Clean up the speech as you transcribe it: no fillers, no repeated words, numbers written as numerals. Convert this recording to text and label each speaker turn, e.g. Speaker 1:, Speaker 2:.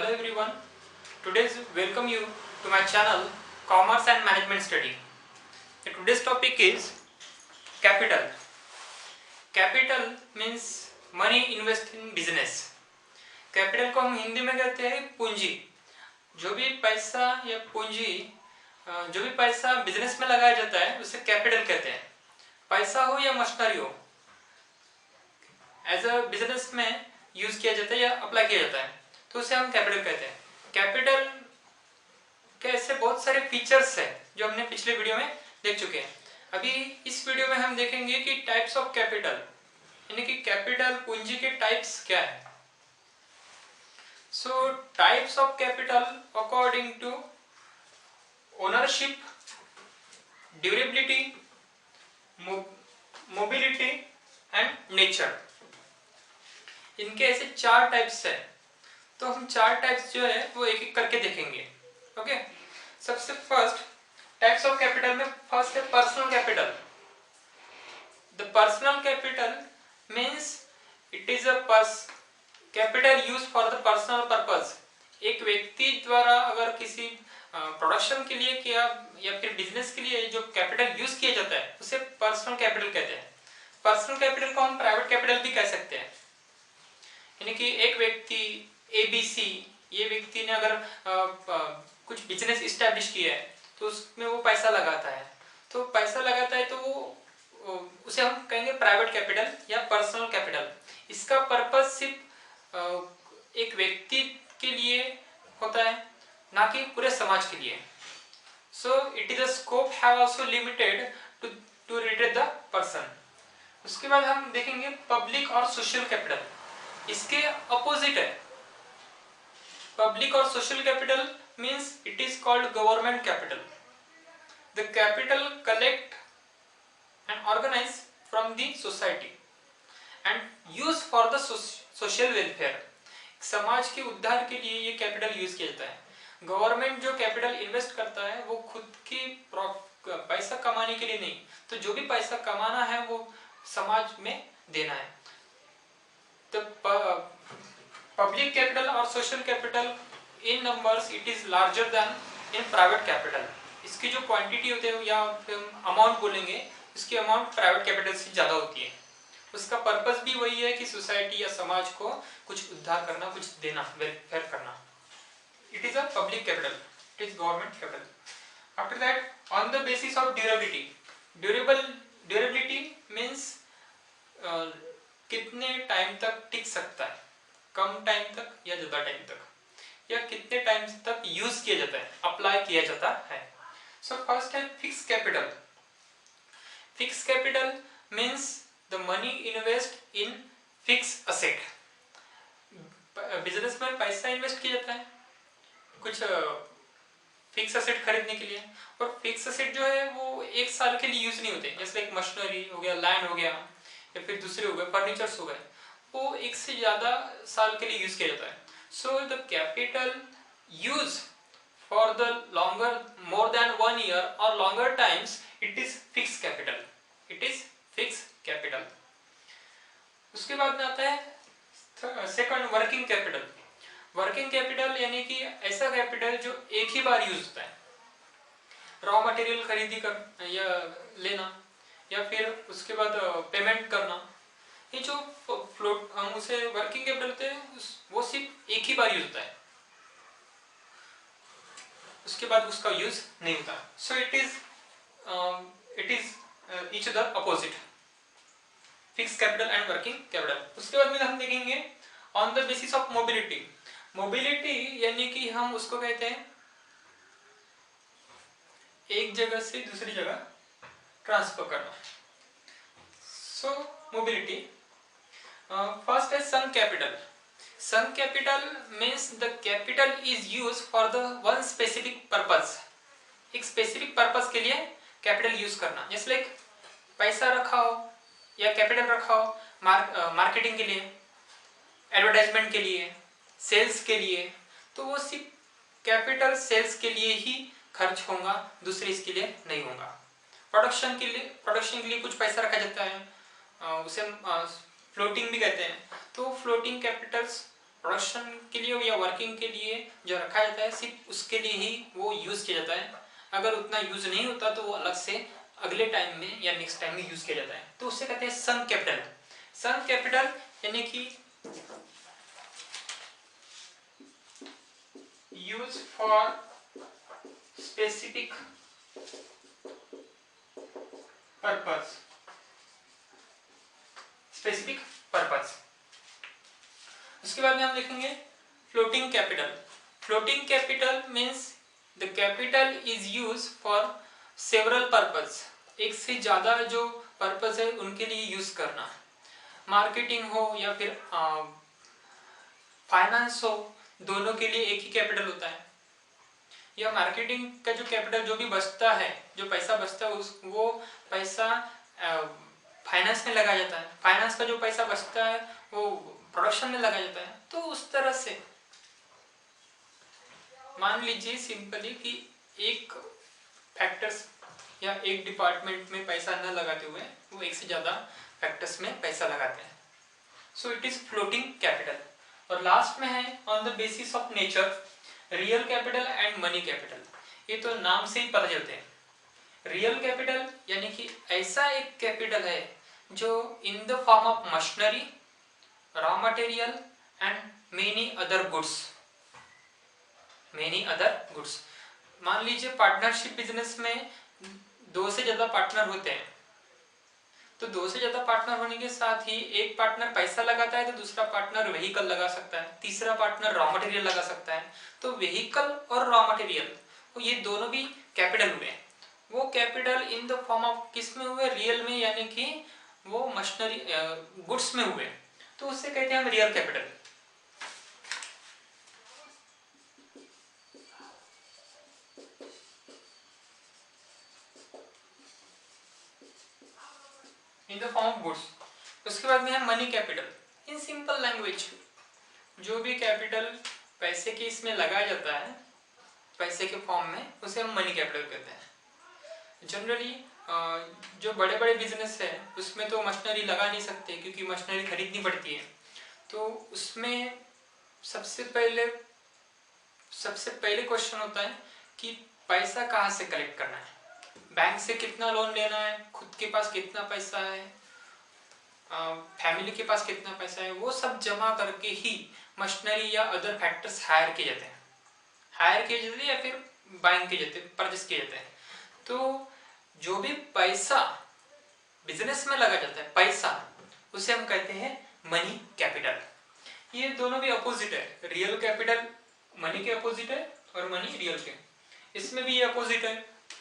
Speaker 1: Hello everyone. Today's welcome you to my channel Commerce and Management Study. Today's topic is capital. Capital means money invest in business. Capital को हम हिंदी में कहते हैं पूंजी. जो भी पैसा या पूंजी जो भी पैसा बिजनेस में लगाया जाता है उसे कैपिटल कहते हैं. पैसा हो या मशीनरी हो, एज अ बिजनेस में यूज किया जाता है या अप्लाई किया जाता है तो उसे हम कैपिटल कहते हैं. कैपिटल के ऐसे बहुत सारे फीचर्स हैं जो हमने पिछले वीडियो में देख चुके हैं. अभी इस वीडियो में हम देखेंगे कि टाइप्स ऑफ कैपिटल, यानी कि कैपिटल पूंजी के टाइप्स क्या है. So types of capital according to ownership, durability, mobility and nature. इनके ऐसे 4 टाइप्स है. तो हम 4 टाइप्स जो है वो एक एक करके देखेंगे. ओके. सबसे फर्स्ट टाइप्स ऑफ कैपिटल में फर्स्ट है personal capital. The personal capital means it is a capital use for the personal purpose. एक व्यक्ति द्वारा अगर किसी प्रोडक्शन के लिए किया या फिर बिजनेस के लिए जो कैपिटल यूज किया जाता है उसे पर्सनल कैपिटल कहते हैं. पर्सनल कैपिटल को हम प्राइवेट कैपिटल भी कह सकते हैं. यानी कि एक व्यक्ति ABC, ये व्यक्ति ने अगर कुछ बिजनेस इस्टेब्लिश किया है तो उसमें वो पैसा लगाता है. तो पैसा लगाता है तो वो उसे हम कहेंगे प्राइवेट कैपिटल या पर्सनल कैपिटल. इसका पर्पस सिर्फ एक व्यक्ति के लिए होता है, ना कि पूरे समाज के लिए. So it is a scope have also limited to retain the person. उसके बाद हम देखेंगे पब्लिक और सोशल कैपिटल. इसके अपोजिट है. पब्लिक और social capital means it is called government capital. The capital collect and organize from the society and use for the social welfare. समाज के उद्धार के लिए ये कैपिटल यूज किया जाता है. गवर्नमेंट जो कैपिटल इन्वेस्ट करता है वो खुद की पैसा कमाने के लिए नहीं, तो जो भी पैसा कमाना है वो समाज में देना है. तो पब्लिक कैपिटल और social capital in numbers it is larger then in private capital. इसकी जो क्वांटिटी होती है या अमाउंट बोलेंगे, इसकी अमाउंट प्राइवेट कैपिटल से ज़्यादा होती है. उसका पर्पस भी वही है कि सोसाइटी या समाज को कुछ उद्धार करना, कुछ देना, वेलफेयर करना. It is a public capital, it is government capital. After that on the basis of durability. Durability means कितने टाइम तक टिक सकता है, कम टाइम तक या ज़्यादा टाइम तक, या कितने टाइम तक यूज किया जाता है, अप्लाई किया जाता है. सो फर्स्ट है fix capital. Fix capital means the money invest in fix asset. Business में पैसा इन्वेस्ट किया जाता है कुछ फिक्स असेट खरीदने के लिए, और फिक्स असेट जो है वो 1 साल के लिए यूज नहीं होते. जैसे एक मशीनरी हो गया, लैंड हो गया, या फिर दूसरे हो गए, फर्नीचर्स हो गए, वो 1 से ज़्यादा साल के लिए यूज किया जाता है. So the capital used for the longer, more than 1 year or longer times, it is fixed capital. It is fixed capital. उसके बाद में आता है second working capital. Working capital यानी कि ऐसा कैपिटल जो एक ही बार यूज होता है. रॉ मटेरियल खरीदी कर या लेना, या फिर उसके बाद पेमेंट करना, ये जो फ्लोट हम उसे वर्किंग कैपिटल होते हैं वो सिर्फ एक ही बार यूज होता है, उसके बाद उसका यूज नहीं होता. सो it is each the opposite, fix capital and working capital. उसके बाद में हम देखेंगे on the basis of mobility. Mobility यानी कि हम उसको कहते हैं एक जगह से दूसरी जगह ट्रांसफर करना. सो mobility. First is sunk capital. Sunk capital means the capital is used for the one specific purpose. एक specific purpose के लिए capital use करना. जैसे like पैसा रखा हो या capital रखा हो मार्केटिंग के लिए, एडवर्टाइजमेंट के लिए, सेल्स के लिए, तो वो सिर्फ कैपिटल सेल्स के लिए ही खर्च होगा, दूसरे इसके लिए नहीं होगा. प्रोडक्शन के लिए कुछ पैसा रखा जाता है, उसे फ्लोटिंग भी कहते हैं. तो फ्लोटिंग कैपिटल्स प्रोडक्शन के लिए या वर्किंग के लिए जो रखा जाता है सिर्फ उसके लिए ही वो यूज़ किया जाता है। अगर उतना यूज़ नहीं होता तो वो अलग से अगले टाइम में या नेक्स्ट टाइम में यूज़ किया जाता है, तो उससे कहते हैं संक कैपिटल। संक कैपिटल यानी कि use for specific purpose, specific purpose. उसके बाद में हम देखेंगे floating capital. Floating capital means the capital is use for several purpose, एक से ज़्यादा जो पर्पस है उनके लिए यूज करना। मार्केटिंग हो या फिर फाइनेंस हो, दोनों के लिए एक ही कैपिटल होता है। या मार्केटिंग का जो कैपिटल जो भी बचता है, जो पैसा बचता है वो पैसा फाइनेंस में लगाया जाता है। फाइनेंस का जो पैसा बचता है वो प्रोडक्शन में लगाया जाता है। तो उस तरह से मान लीजिए सिंपली कि एक फैक्टर्स या एक डिपार्टमेंट में पैसा न लगाते हुए वो एक से ज़्यादा फैक्टर्स में पैसा लगाते हैं, सो इट इज फ्लोटिंग कैपिटल। और लास्ट में है on the basis of nature, real capital and money capital. ये तो नाम से ही पता चलते हैं। रियल कैपिटल यानी कि ऐसा एक कैपिटल है जो in the form of machinery, raw material and many other goods, many other goods. मान लीजिए पार्टनरशिप बिजनेस में 2 से ज़्यादा पार्टनर होते हैं, तो 2 से ज़्यादा पार्टनर होने के साथ ही एक पार्टनर पैसा लगाता है तो दूसरा पार्टनर व्हीकल लगा सकता है, तीसरा पार्टनर रॉ मटेरियल लगा सकता है। तो व्हीकल और रॉ मटेरियल ये दोनों भी कैपिटल हुए। वो capital in the form of किस में हुए? रियल में, यानी कि वो मशीनरी गुड्स में हुए, तो उससे कहते हैं हम real capital. In the form of goods. उसके बाद में है money capital. In simple language जो भी कैपिटल पैसे के इसमें लगाया जाता है पैसे के फॉर्म में, उसे हम मनी कैपिटल कहते हैं। जनरली जो बड़े बड़े बिजनेस है उसमें तो मशीनरी लगा नहीं सकते क्योंकि मशीनरी खरीदनी पड़ती है। तो उसमें सबसे पहले क्वेश्चन होता है कि पैसा कहाँ से कलेक्ट करना है, बैंक से कितना लोन लेना है, खुद के पास कितना पैसा है, फैमिली के पास कितना पैसा है, वो सब जमा करके ही मशीनरी या अदर फैक्टर्स हायर किए जाते हैं, या फिर बाइंग किए जाते हैं, परचेस किए जाते हैं। तो जो भी पैसा बिजनेस में लगा जाता है पैसा, उसे हम कहते हैं मनी कैपिटल। ये दोनों भी अपोजिट है, रियल कैपिटल मनी के अपोजिट है और मनी रियल के। इसमें भी ये अपोजिट है,